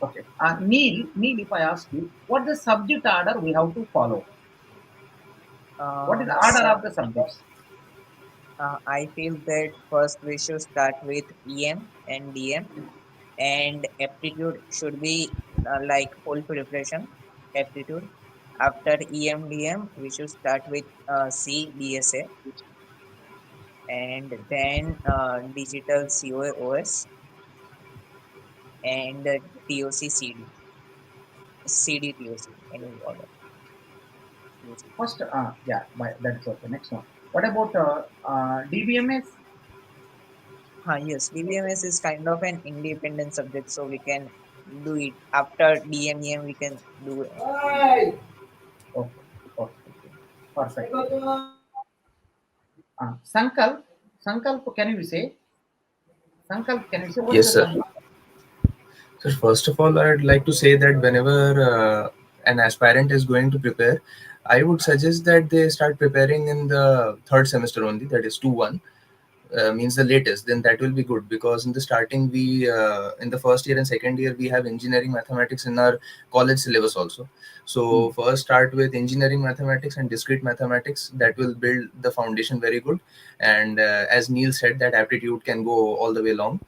Okay. Neel, if I ask you, what the subject order we have to follow? What is the order Sir, of the subjects? I feel that first we should start with EM and DM, and aptitude should be like full preparation. Aptitude. After EM DM, we should start with CDSA, and then digital COA OS and TOC CD TOC, any order. TOC. First, yeah, that is okay. Next one. What about DBMS? Yes, DBMS is kind of an independent subject, so we can do it after DMEM. We can do it. Okay, okay, perfect. Sankalp, Sankalp, can you say? Sankalp, can you say what is Yes, the sir. subject? So first of all, I'd like to say that whenever an aspirant is going to prepare, I would suggest that they start preparing in the third semester only, that is 2-1. Means the latest, then that will be good, because in the starting we in the first year and second year we have engineering mathematics in our college syllabus also. Hmm. So first start with engineering mathematics and discrete mathematics, that will build the foundation very good. And as Neil said, that aptitude can go all the way long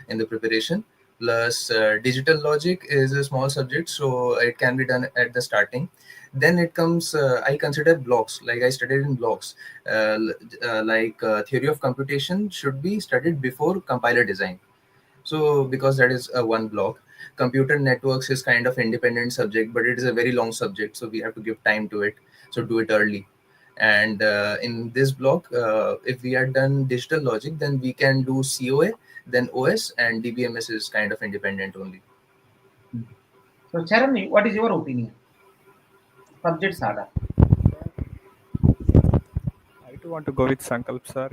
in the preparation. Plus digital logic is a small subject, so it can be done at the starting. Then it comes, I consider blocks, like I studied in blocks. Theory of computation should be studied before compiler design, so because that is one block. Computer networks is kind of independent subject, but it is a very long subject, so we have to give time to it, so do it early. And in this block, if we are done digital logic, then we can do COA, then OS, and DBMS is kind of independent only. Hmm. So, Charan, what is your opinion? Subjects order. I too want to go with Sankalp sir.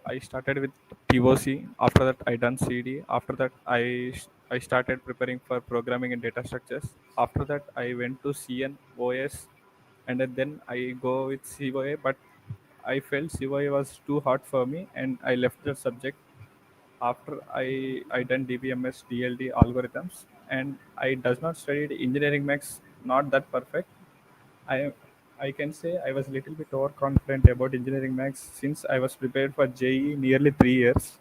I started with TOC. After that, I done CD. After that, I started preparing for programming and data structures. After that, I went to CN OS, and then I go with COA. But I felt COA was too hard for me, and I left the subject. After I done DBMS DLD algorithms, and I does not studied engineering maths. Not that perfect. I I can say I was a little bit overconfident about engineering maths since I was prepared for JE nearly 3 years.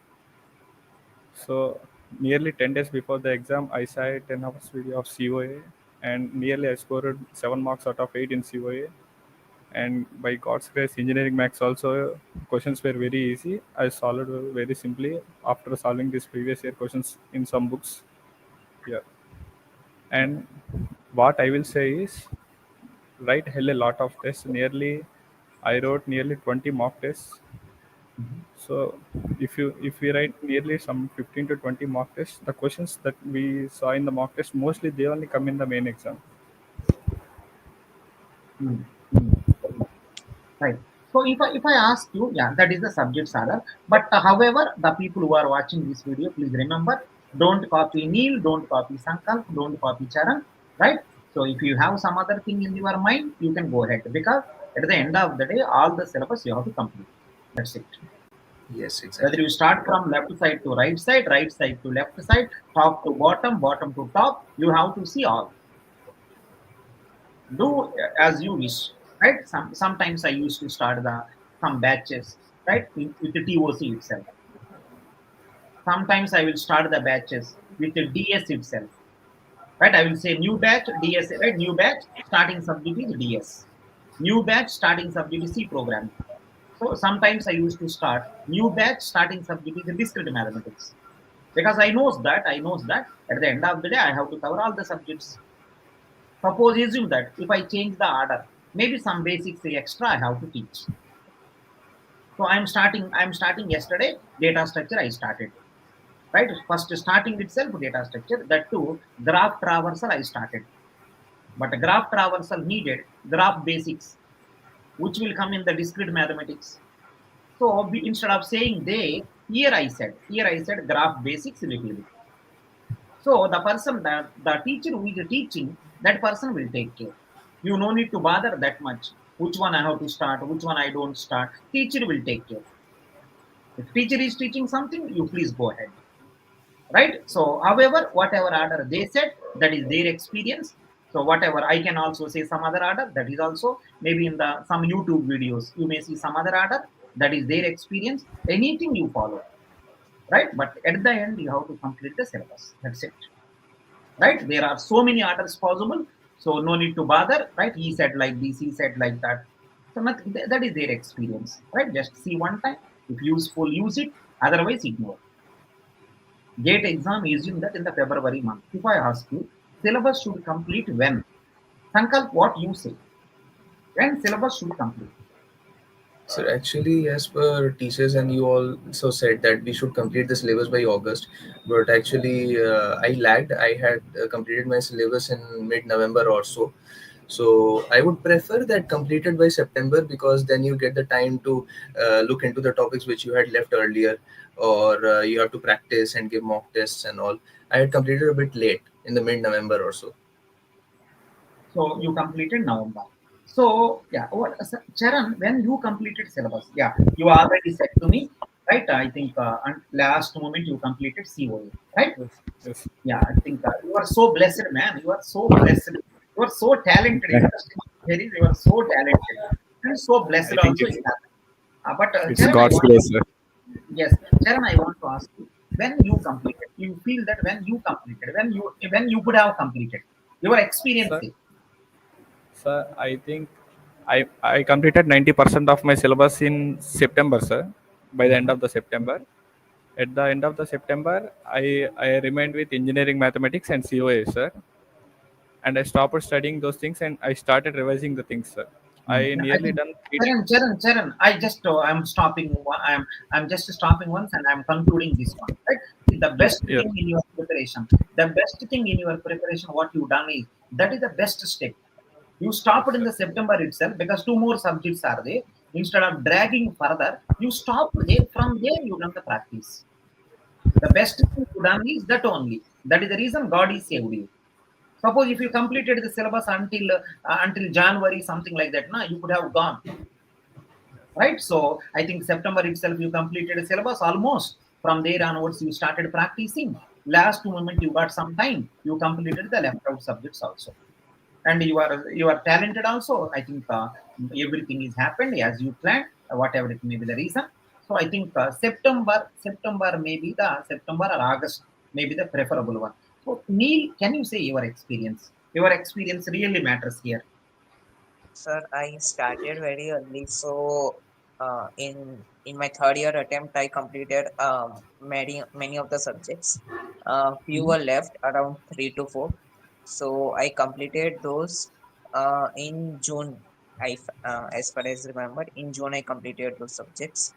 So nearly 10 days before the exam, I saw a 10 hours video of COA, and nearly I scored 7 marks out of 8 in COA. And by God's grace, engineering maths also questions were very easy. I solved very simply after solving these previous year questions in some books. Yeah, and what I will say is write hell a lot of tests. I wrote nearly 20 mock tests. Mhm. So if we write nearly some 15 to 20 mock tests, the questions that we saw in the mock test mostly they only come in the main exam. Hmm. Hmm. Right. So if I ask you, yeah, that is the subjects order. But however, the people who are watching this video, please remember, don't copy Neel, don't copy Sankalp, don't copy Charan, right? So if you have some other thing in your mind, you can go ahead, because at the end of the day, all the syllabus you have to complete. That's it. Yes, Whether exactly. you start from left side to right side to left side, top to bottom, bottom to top, you have to see all. Do as you wish, right? Sometimes I used to start the some batches, right, with the TOC itself. Sometimes I will start the batches with the DS itself, right? I will say new batch DS, right? New batch starting subject is DS. New batch starting subject is C programming. So sometimes I used to start new batch starting subject is the discrete mathematics, because I knows that at the end of the day I have to cover all the subjects. Suppose assume that if I change the order, maybe some basics extra I have to teach. So I'm starting yesterday, data structure I started. Right? First starting itself data structure, that too, graph traversal I started. But graph traversal needed graph basics, which will come in the discrete mathematics. So instead of saying they, here I said graph basics a little bit. So the person that the teacher who is teaching, that person will take care. You no need to bother that much. Which one I have to start, which one I don't start. Teacher will take care. If teacher is teaching something, you please go ahead. right? So, however, whatever order they said, that is their experience. So, whatever I can also say some other order, that is also maybe in the some YouTube videos, you may see some other order, that is their experience. Anything you follow, right? But at the end, you have to complete the syllabus. That's it, right? There are so many orders possible, so no need to bother, right? He said like this, he said like that. So nothing, that is their experience, right? Just see one time. If useful, use it. Otherwise, ignore. GATE exam is in that in the February month. If I ask you, syllabus should complete when? Sankalp, what you say? When syllabus should complete? So actually, as per teachers, and you also said that we should complete the syllabus by August, but actually, I lagged. I had completed my syllabus in mid-November or so. So I would prefer that completed by September, because then you get the time to look into the topics which you had left earlier, or you have to practice and give mock tests and all. I had completed a bit late in the mid-November or so. So you completed November. So yeah, what, Charan, when you completed syllabus, yeah, you already said to me, right? I think last moment you completed COA, right? Yes. Yes. Yeah, I think you are so blessed, man. You are so blessed. You are so talented. Interesting. You are so talented. And so blessed I think also. But it's Charan, I God's want grace, sir. yes, Charan, I want to ask you, when you completed, you feel that when you completed, when you could have completed, your experience. Sir, sir, I think I completed 90% of my syllabus in September, sir. By the end of the September, at the end of the September, I remained with engineering mathematics and COA, sir. And I stopped studying those things and I started revising the things, sir. I I nearly think done three. Charan, I just I'm stopping. I'm just stopping once, and I'm concluding this one. Right? See, the Yes, best yes, thing in your preparation, what you done is that is the best step. You yes, stopped in sir. the September itself because two more subjects are there. Instead of dragging further, you stopped there. From there, you done the practice. The best thing you done is that only. That is the reason God is saved you. Suppose if you completed the syllabus until January, something like that, you could have gone, right? So I think September itself you completed a syllabus almost. From there onwards, you started practicing. Last moment you got some time, you completed the left out subjects also, and you are talented also. I think everything is happened as you planned, whatever it may be the reason. So I think September maybe the September or August may be the preferable one. So Neel, can you say your experience? Your experience really matters here. Sir, I started very early, so in my third year attempt, I completed many of the subjects. Few Mhm. were left, around 3 to 4. So I completed those in June. As far as remember, in June I completed those subjects,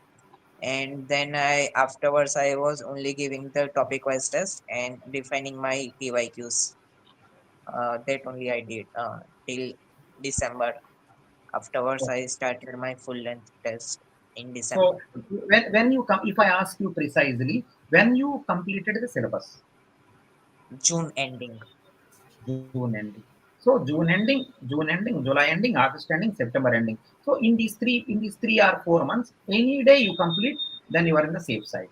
and then I afterwards I was only giving the topic wise test and defining my PYQs. That only I did till December. Afterwards, I started my full length test in So December. when you come, if I ask you precisely, when you completed the syllabus, June ending. June ending. So June ending, July ending, August ending, September ending. So in these 3 or 4 months, any day you complete, then you are in the safe side.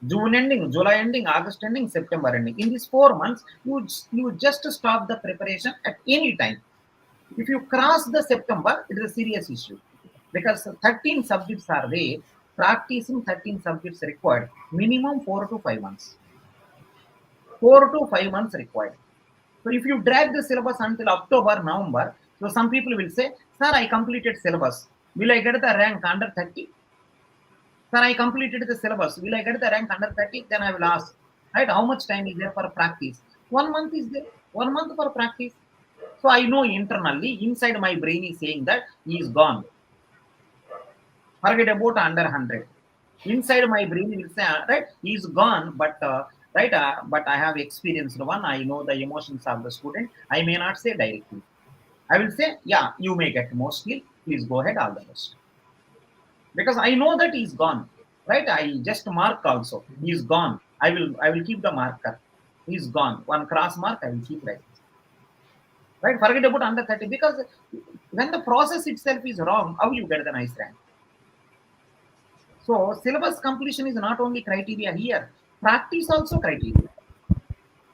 June ending, July ending, August ending, September ending. In these 4 months, you just stop the preparation at any time. If you cross the September, it is a serious issue because 13 subjects are there. Practicing 13 subjects required minimum 4 to 5 months. 4 to 5 months required. So if you drag the syllabus until October, November, so some people will say, "Sir, I completed syllabus. Will I get the rank under 30? Sir, I completed the syllabus. Will I get the rank under 30?" Then I will ask, right? How much time is there for practice? 1 month is there. 1 month for practice. So I know internally, inside my brain is saying that he is gone. Forget about under 100. Inside my brain will say, right, he's gone, but I have experienced one. I know the emotions of the student. I may not say directly. I will say, yeah, you may get mostly. Please go ahead, all the best. Because I know that he's gone. Right? I just mark also. He's gone. I will keep the marker. He's gone. One cross mark, I will keep like this. Right? Forget about under 30. Because when the process itself is wrong, how you get the nice rank? So syllabus completion is not only criteria here. Practice also criteria.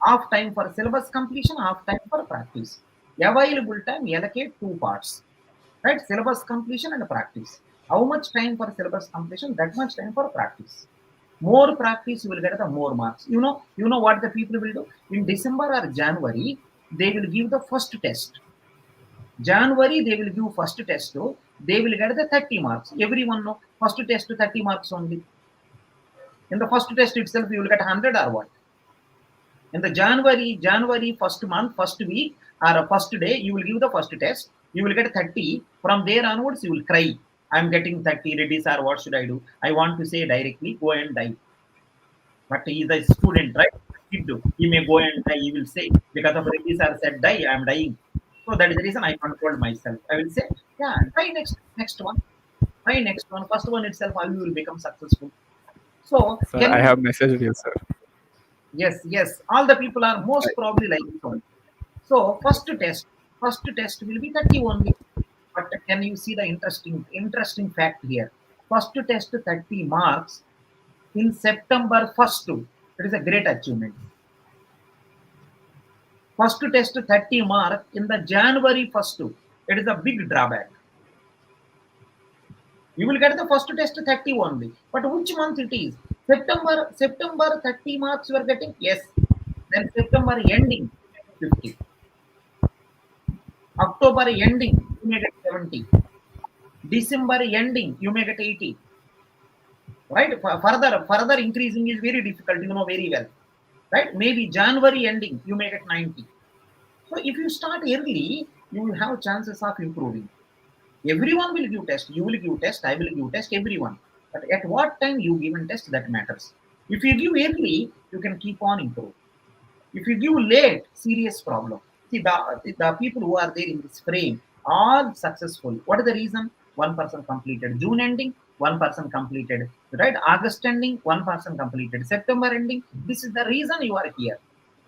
Half time for syllabus completion, half time for practice. Available time, allocate two parts, right? Syllabus completion and practice. How much time for syllabus completion? That much time for practice. More practice, you will get the more marks. You know what the people will do in December or January. They will give the first test. January they will give first test. So they will get the 30 marks. Everyone know first test 30 marks only. In the first test itself, you will get 100 or what? In the January first month, first week or first day, you will give the first test. You will get 30. From there onwards, you will cry. I'm getting 30 ready, sir. What should I do? I want to say directly, go and die. But he is a student, right? He may go and die. He will say, because of ready, sir said die, I'm dying. So that is the reason I controlled myself. I will say, yeah, try next one. Try next one. First one itself, how you will become successful. So Sir, can I you? have messaged you, sir. Yes. All the people are most probably like this one. So first test will be 30 only. But can you see the interesting fact here? First test 30 marks in September 1st. It is a great achievement. First test 30 mark in the January 1st. It is a big drawback. You will get the first test 30 only. But which month it is? September 30 marks you are getting? Yes. Then September ending 50. October ending, you may get 70. December ending, you may get 80. Right? Further increasing is very difficult, you know very well. Right? Maybe January ending, you may get 90. So if you start early, you will have chances of improving. Everyone will give test. You will give test. I will give test. Everyone. But at what time you give and test, that matters. If you give early, you can keep on improving. If you give late, serious problem. See, the people who are there in this frame, all successful. What is the reason? One person completed June ending, one person completed, right? August ending, one person completed September ending. This is the reason you are here.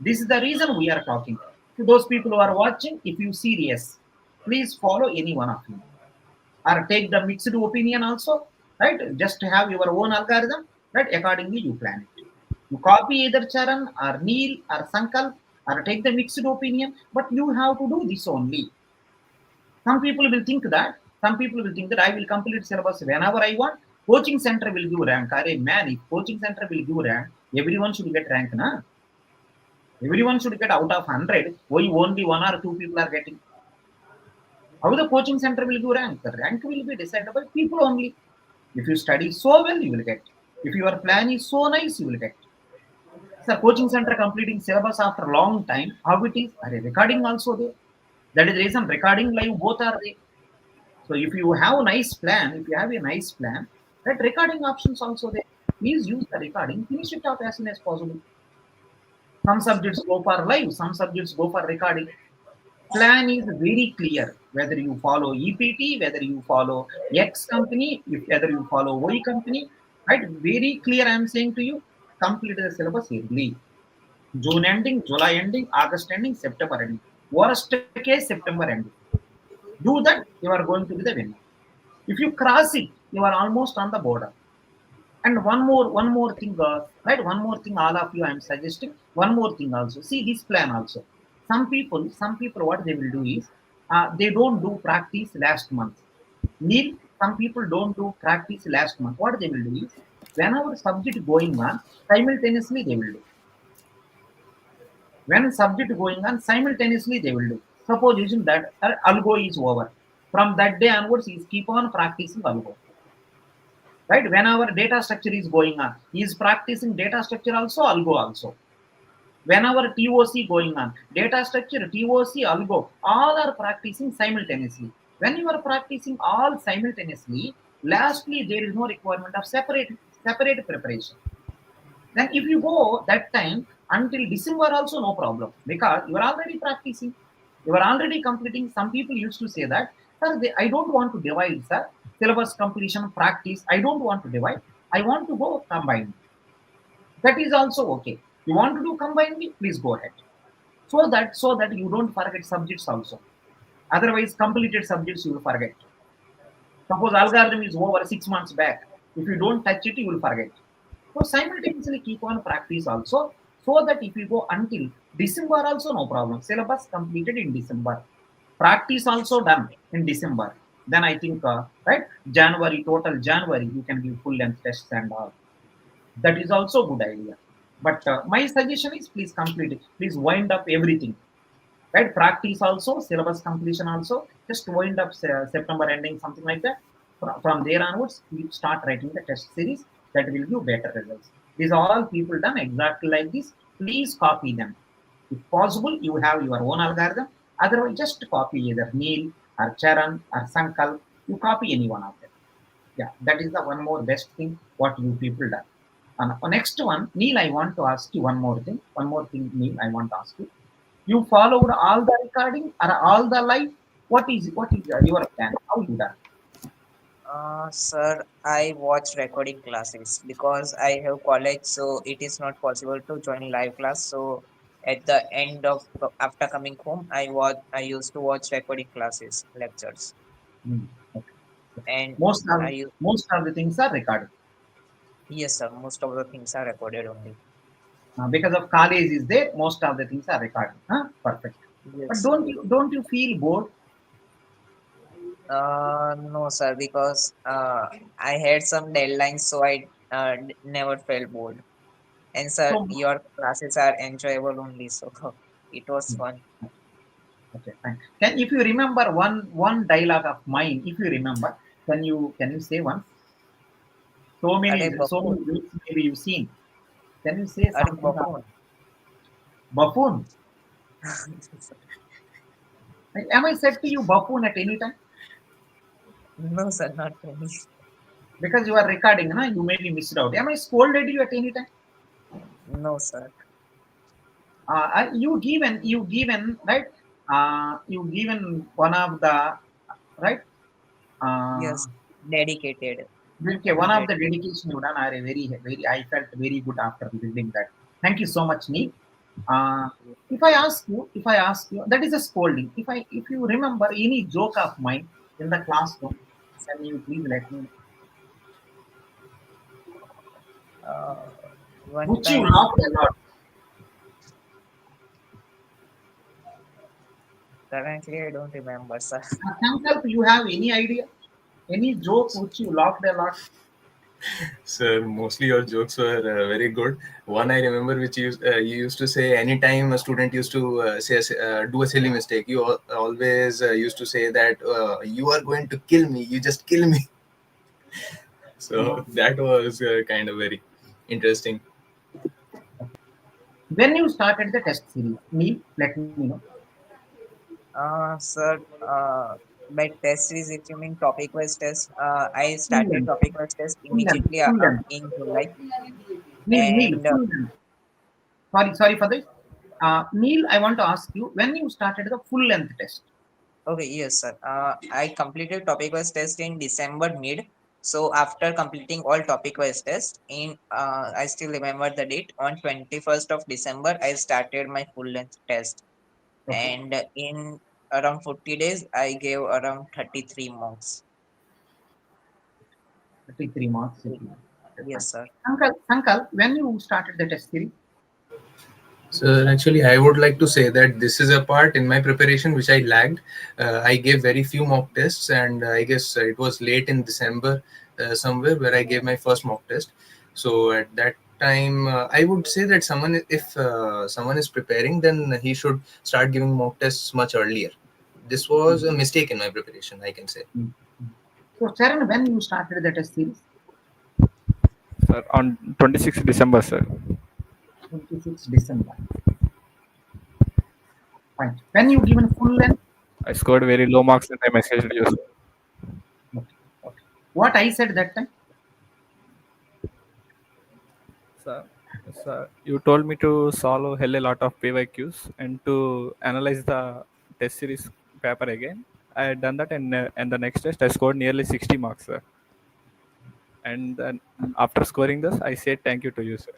This is the reason we are talking. To those people who are watching, if you serious, please follow any one of them. Or take the mixed opinion also, right? Just have your own algorithm, right? Accordingly, you plan it. You copy either Charan or Neel or Sankalp or take the mixed opinion, but you have to do this only. Some people will think that, I will complete syllabus whenever I want. Coaching center will give rank. Are man, if coaching center will give rank, everyone should get rank, na? Everyone should get out of 100. Why only one or two people are getting? How the coaching center will give rank? The rank will be decided by people only. If you study so well, you will get. If your plan is so nice, you will get. Sir, coaching center completing syllabus after a long time. How it is? Are recording also there? That is the reason recording live both are there. So if you have a nice plan, that recording options also there. Please use the recording. Finish it off as soon as possible. Some subjects go for live, some subjects go for recording. Plan is very clear. Whether you follow EPT, whether you follow X company, whether you follow Y company, right? Very clear. I am saying to you, complete the syllabus early. June ending, July ending, August ending, September ending. Worst case, September ending. Do that, you are going to be the winner. If you cross it, you are almost on the border. And one more thing, right? One more thing, all of you, I am suggesting. One more thing also. See this plan also. Some people, what they will do is, they don't do practice last month. Neel, some people don't do practice last month. What they will do is, whenever subject going on, simultaneously they will do. When subject going on, simultaneously they will do. Suppose using that algo is over. From that day onwards, he is keep on practicing algo. Right? When our data structure is going on, he is practicing data structure also, algo also. When our TOC going on, data structure, TOC, algo, all are practicing simultaneously. When you are practicing all simultaneously, lastly there is no requirement of separate preparation. Then if you go that time until December also no problem, because you are already practicing, you are already completing. Some people used to say that, sir, I don't want to divide, sir. Syllabus completion, practice, I don't want to divide. I want to go combined. That is also okay. You want to do combinedly, please go ahead. So that you don't forget subjects also. Otherwise, completed subjects you will forget. Suppose algorithm is over 6 months back. If you don't touch it, you will forget. So simultaneously keep on practice also, so that if you go until December also no problem. Syllabus completed in December. Practice also done in December. Then I think right January, total January you can give full length tests and all. That is also good idea. But my suggestion is please complete it. Please wind up everything. Right, practice also, syllabus completion also. Just wind up September ending something like that. From there onwards, you start writing the test series that will give better results. These are all people done exactly like this. Please copy them. If possible, you have your own algorithm. Otherwise, just copy either Neel or Charan or Sankalp. You copy any one of them. Yeah, that is the one more best thing what you people done. And next one, Neel, I want to ask you one more thing. One more thing, Neel, I want to ask you. You followed all the recording or all the live? What is your plan? How you done? Sir, I watch recording classes because I have college, so it is not possible to join live class. So at the end of after coming home, I used to watch recording classes, lectures, Hmm, okay. and Most I of use most of the things are recorded yes, sir. Most of the things are recorded only. because of college is there. Most of the things are recorded. Huh? Perfect. But Yes. don't you feel bored? No, sir, because I had some deadlines, so I never felt bored. And sir, So your classes are enjoyable only, so it was hmm, fun. okay, fine. Can if you remember one dialogue of mine, if you remember, can you say one? अरे So buffoon many weeks maybe you've seen. Can you say अरे something of buffoon buffoon? Am I said to you buffoon at any time? No, sir, not really. Because you are recording, na, you may be missed out. Am I scolded you at any time? No, sir. You given right. You given one of the right. Uh, Yes, dedicated. okay, one Full of the dedicated. dedication you done are a very. I felt very good after reading that. Thank you so much, Neil. If I ask you, that is a scolding. If you remember any joke of mine in the classroom, can you please let me know? Uh, One Which you time, laughed a lot. currently I don't remember, sir. Sankalp, you have any idea? Any joke which you laughed a lot? So mostly your jokes were very good. One I remember which you used to say anytime a student used to do a silly mistake, you always used to say that you are going to kill me. You just kill me. So Uh, that was kind of very interesting. when you started the test series, Neil, let me know. Sir, by test series, if you mean topic wise test, I Full started length, topic wise test full length, immediately full length. in July. Neil, And full length. Sorry for this. Neil, I want to ask you when you started the full length test. okay, yes, sir. I completed topic wise test in December mid. So after completing all topic wise tests, I still remember the date on 21st of December, I started my full length test, Okay, and in around 40 days, I gave around 33 marks. 33 marks. Okay, fine. Yes, sir. Sankal, when you started the test series? So actually, I would like to say that this is a part in my preparation which I lagged. I gave very few mock tests, and I guess it was late in December somewhere where I gave my first mock test. So at that time, I would say that if someone is preparing, then he should start giving mock tests much earlier. This was a mistake in my preparation, I can say. Mm. So, Charan, when you started the test series? Sir, on 26th December, sir. 26 December. Fine. When you given full length? I scored very low marks and I messaged you, sir. Okay. Okay. What I said that time? Sir, sir, you told me to solve hell a lot of PYQs and to analyze the test series paper again. I had done that, and the next test I scored nearly 60 marks, sir. And then after scoring this, I said thank you to you, sir.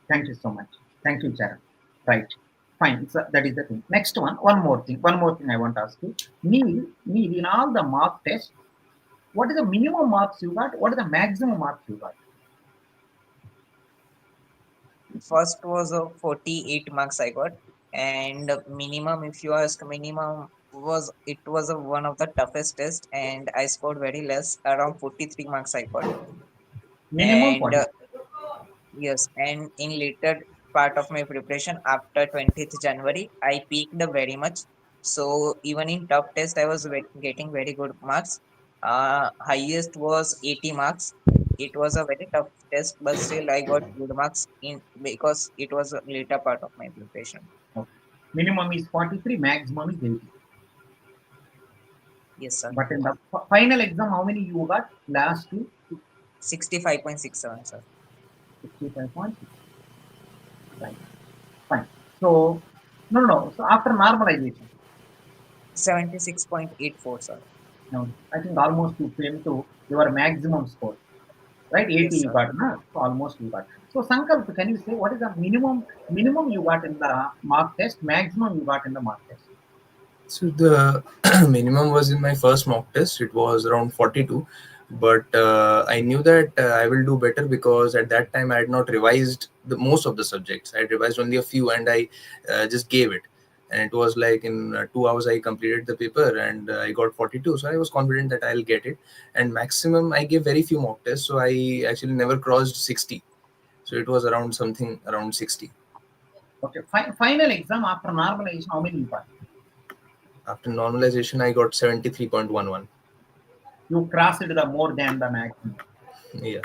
Thank you so much. Thank you, Charan. Right. Fine. So that is the thing. Next one. One more thing. One more thing I want to ask you. Neil, in all the mark tests, what is the minimum marks you got? What is the maximum marks you got? First was a 48 marks I got, and minimum, if you ask, minimum was it was a one of the toughest tests, and I scored very less, around 43 marks I got. Minimum And 40. yes, and in later part of my preparation after 20th January, I peaked very much. So even in tough test, I was getting very good marks. Highest was 80 marks. It was a very tough test, but still I got good marks in because it was a later part of my preparation. Okay. Minimum is 43, maximum is 80. Yes, sir. But in the final exam, how many you got? Last two, 65.67, sir. 65.6. Right. Fine. So, no, no, no. So after normalization, 76.84, sir. now I think almost you came to your maximum score, right? 80 Yes, you sir. got, no? So almost you got. So Sankalp, can you say what is the minimum you got in the mark test, maximum you got in the mark test? So the minimum was in my first mock test. It was around 42, but I knew that I will do better because at that time I had not revised the most of the subjects. I had revised only a few, and I just gave it. And it was like in 2 hours I completed the paper, and I got 42. So I was confident that I'll get it. And maximum, I gave very few mock tests, so I actually never crossed 60. So it was around something around 60. Okay. Final exam after normalization, how many you got? After normalization, I got 73.11. You crossed the more than the maximum. Yeah.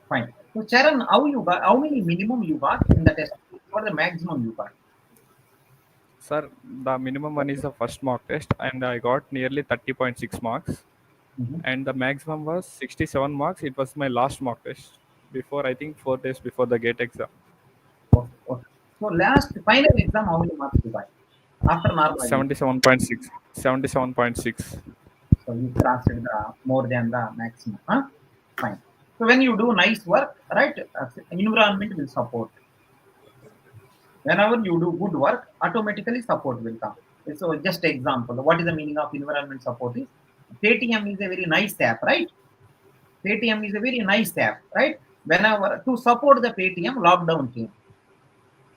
Fine. So Charan, how you got? How many minimum you got in the test? What the maximum you got? Sir, the minimum one is the first mock test, and I got nearly 30.6 marks. Mm-hmm. And the maximum was 67 marks. It was my last mock test before, I think, 4 days before the GATE exam. Okay, okay. So last final exam, how many marks you got after normalization? 77.6. 77.6. So you crossed the more than the maximum. Huh? Fine. So when you do nice work, right, environment will support. Whenever you do good work, automatically support will come. So just example, what is the meaning of environment support is Paytm is a very nice app, right? Paytm is a very nice app, right? Whenever to support the Paytm, lockdown came.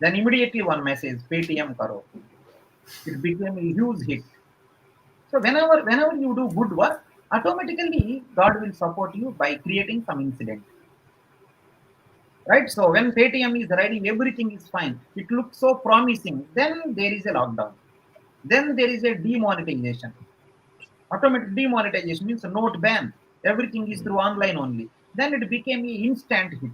Then immediately one message, Paytm karo. It became a huge hit. So whenever you do good work, automatically God will support you by creating some incident. Right? So when Paytm is riding, everything is fine. It looks so promising. Then there is a lockdown. Then there is a demonetization. Automatic demonetization means a note ban. Everything is through online only. Then it became an instant hit.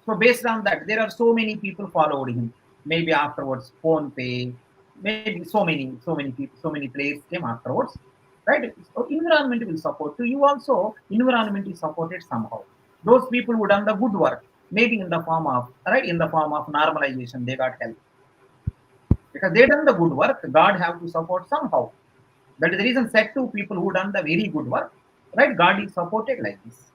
So based on that, there are so many people followed him. Maybe afterwards, phone pay, maybe so many people, so many players came afterwards. Right? So environment will support. To you also, environment is supported somehow. Those people who done the good work, maybe in the form of right in the form of normalization, they got help. Because they done the good work, God have to support somehow. That is the reason said to people who done the very good work, right? God is supported like this,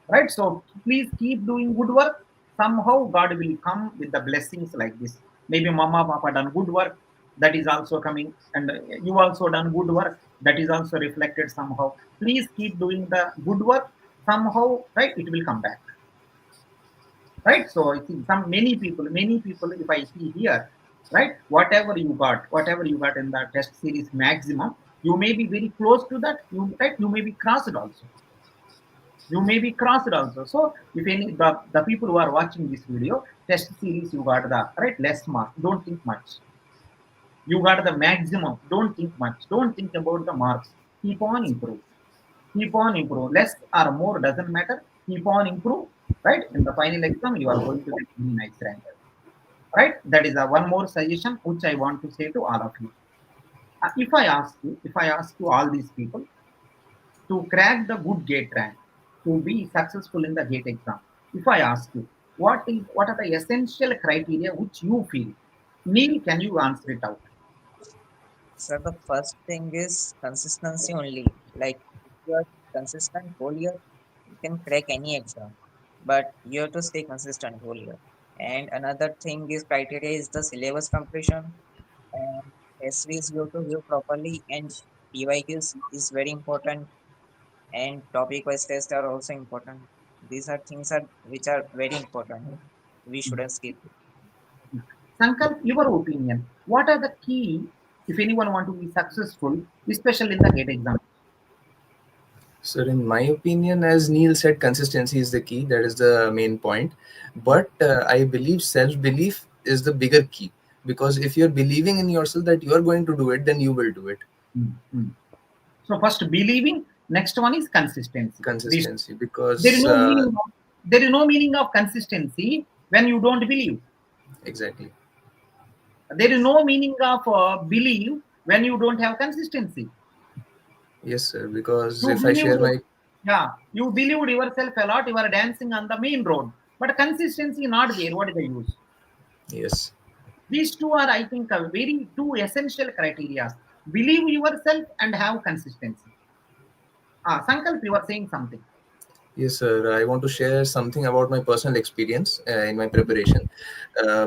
right? So please keep doing good work. Somehow God will come with the blessings like this. Maybe mama, papa done good work, that is also coming, and you also done good work, that is also reflected somehow. Please keep doing the good work. Somehow, right? It will come back, right? So I think many people, if I see here, right, whatever you got in the test series maximum, you may be very close to that. You right, you may be crossed also. You may be crossed also. So if any the people who are watching this video, test series, you got the right less mark. Don't think much. You got the maximum. Don't think much. Don't think about the marks. Keep on improve. Keep on improve. Less or more doesn't matter. Keep on improve. Right? In the final exam, you are going to get very nice rank. Right? That is a one more suggestion which I want to say to all of you. If I ask you all these people to crack the good gate rank, to be successful in the gate exam, if I ask you what are the essential criteria which you feel, Neil, can you answer it out? So the first thing is consistency only. Like if you are consistent whole year, you can crack any exam, but you have to stay consistent whole year. And another thing is criteria is the syllabus completion, and SVs you have to view properly, and PYQs is very important, and topic wise tests are also important. These are things are which are very important. we shouldn't skip. Sankalp, your opinion. What are the key if anyone want to be successful, especially in the GATE exam? So, in my opinion, as Neel said, consistency is the key. That is the main point. But I believe self belief is the bigger key, because if you're believing in yourself that you are going to do it, then you will do it. Mm. So first believing, next one is consistency. Consistency, There is because no meaning of, there is no meaning of consistency when you don't believe. exactly. There is no meaning of believe when you don't have consistency. Yes, sir. Because You if I share believed, my yeah, you believed yourself a lot. You are dancing on the main road, but consistency not there. What is the use? yes, These two are, I think, very two essential criteria. Believe yourself and have consistency. Sankalp, you are saying something. yes, sir. I want to share something about my personal experience in my preparation,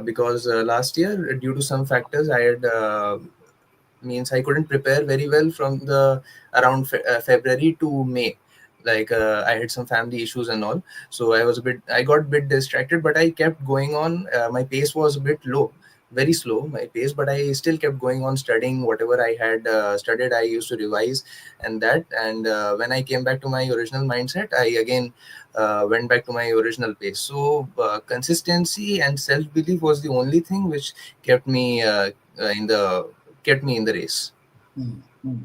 because last year, due to some factors, I had means I couldn't prepare very well from the around February to May. Like I had some family issues and all, so I got a bit distracted, but I kept going on. My pace was a bit low, very slow, my pace, but I still kept going on studying whatever I had studied. I used to revise and that, and when I came back to my original mindset, I again went back to my original pace. So consistency and self belief was the only thing which kept me in the kept me in the race. Hmm. Hmm.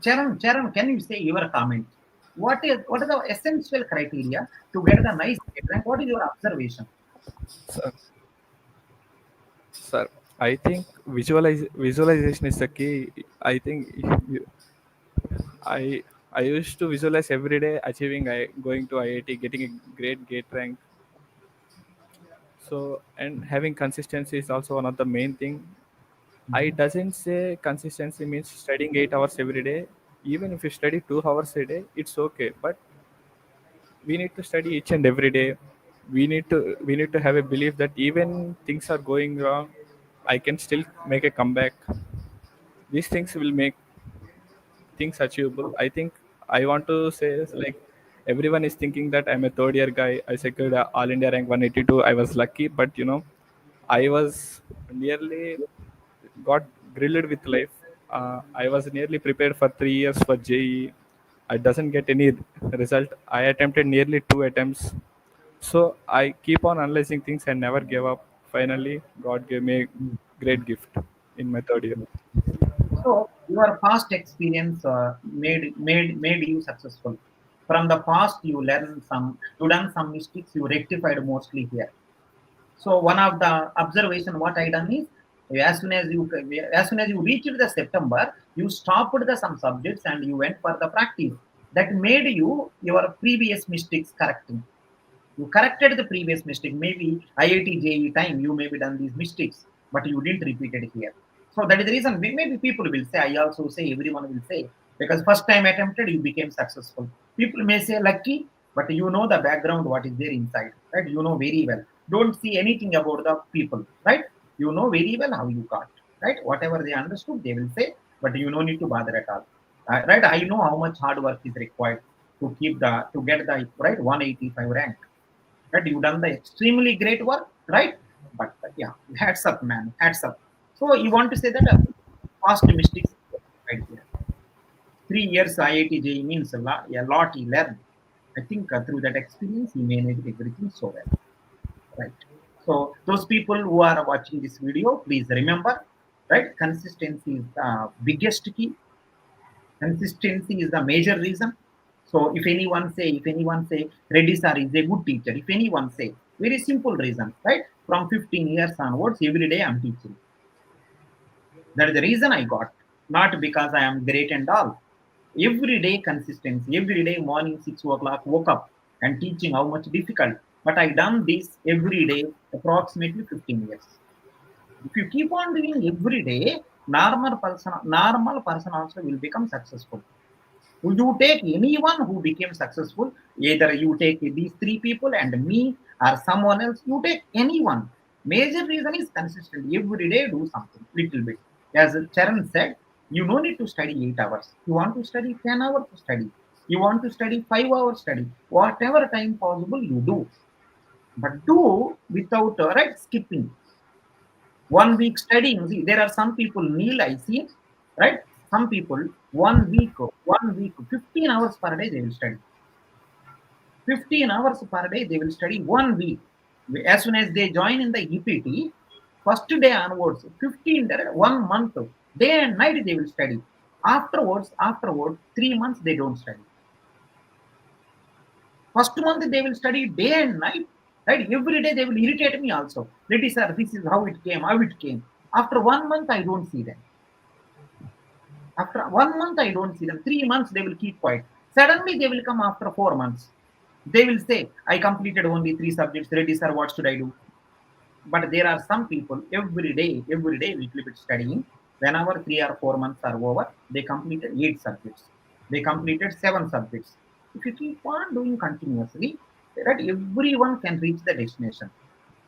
Charan, can you say your comment? What are the essential criteria to get the nice grade rank? What is your observation? Sir, sir, I think visualization is the key. I think I I used to visualize every day achieving going to IIT, getting a great gate rank. So and having consistency is also one of the main thing. I doesn't say consistency means studying 8 hours every day. Even if you study 2 hours a day, it's okay. But we need to study each and every day. We need to have a belief that even things are going wrong, I can still make a comeback. These things will make things achievable. I think I want to say is like everyone is thinking that I'm a third year guy. I secured a all India rank 182. I was lucky, but I was nearly got grilled with life. I was nearly prepared for 3 years for JE. I doesn't get any result. I attempted nearly 2 attempts. So I keep on analyzing things and never gave up. Finally, God gave me a great gift in my third year. So your past experience made you successful. From the past, you learn some, you done some mistakes, you rectified mostly here. So one of the observation what I done is as soon as you reached the September, you stopped the some subjects and you went for the practice. That made you your previous mistakes correcting. You corrected the previous mistake. Maybe IIT JE time you maybe done these mistakes, but you didn't repeat it here. So that is the reason. Maybe people will say. I also say. Everyone will say because first time attempted you became successful. People may say lucky, but you know the background what is there inside, right? You know very well. Don't see anything about the people, right? You know very well how you got, right? Whatever they understood, they will say, but you no need to bother at all, right? I know how much hard work is required to get the right 185 rank, right? You done the extremely great work, right? But yeah, hats up, man, hats up. So you want to say that past mistakes right here. 3 years IIT JEE means a lot he learned. I think through that experience he managed everything so well, right? So those people who are watching this video, please remember, right? Consistency is the biggest key. Consistency is the major reason. So if anyone say Reddy sir is a good teacher, if anyone say very simple reason, right? From 15 years onwards, every day I'm teaching. That is the reason I got, not because I am great and all. Every day consistency, every day morning 6 o'clock, woke up and teaching how much difficult. But I done this every day approximately 15 years. If you keep on doing every day, normal person also will become successful. You take anyone who became successful, either you take these three people and me or someone else, you take anyone. Major reason is consistent. Every day do something, little bit. As Charan said, you no need to study 8 hours. You want to study 10 hours study. You want to study 5 hours study. Whatever time possible, you do. but do without right skipping. 1 week studying. See, there are some people, Neel, I see, right? Some people 1 week, 15 hours per day they will study. 15 hours per day they will study 1 week. As soon as they join in the EPT, first day onwards, 15 1 month, day and night they will study. Afterwards, 3 months they don't study. First month they will study day and night, right? Every day they will irritate me also. Lady sir, this is how it came, how it came. After 1 month, I don't see them. After 1 month, I don't see them. 3 months, they will keep quiet. Suddenly, they will come after 4 months. They will say, I completed only 3 subjects. Ready, sir, what should I do? But there are some people every day, little bit studying. Whenever 3 or 4 months are over, they completed 8 subjects. They completed 7 subjects. If you keep on doing continuously, right, everyone can reach the destination.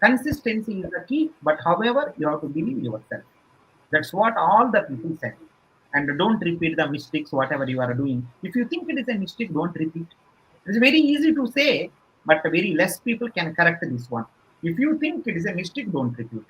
Consistency is the key, but however, you have to believe yourself. That's what all the people said. And don't repeat the mistakes, whatever you are doing. If you think it is a mistake, don't repeat. It's very easy to say, but very less people can correct this one. If you think it is a mistake, don't repeat.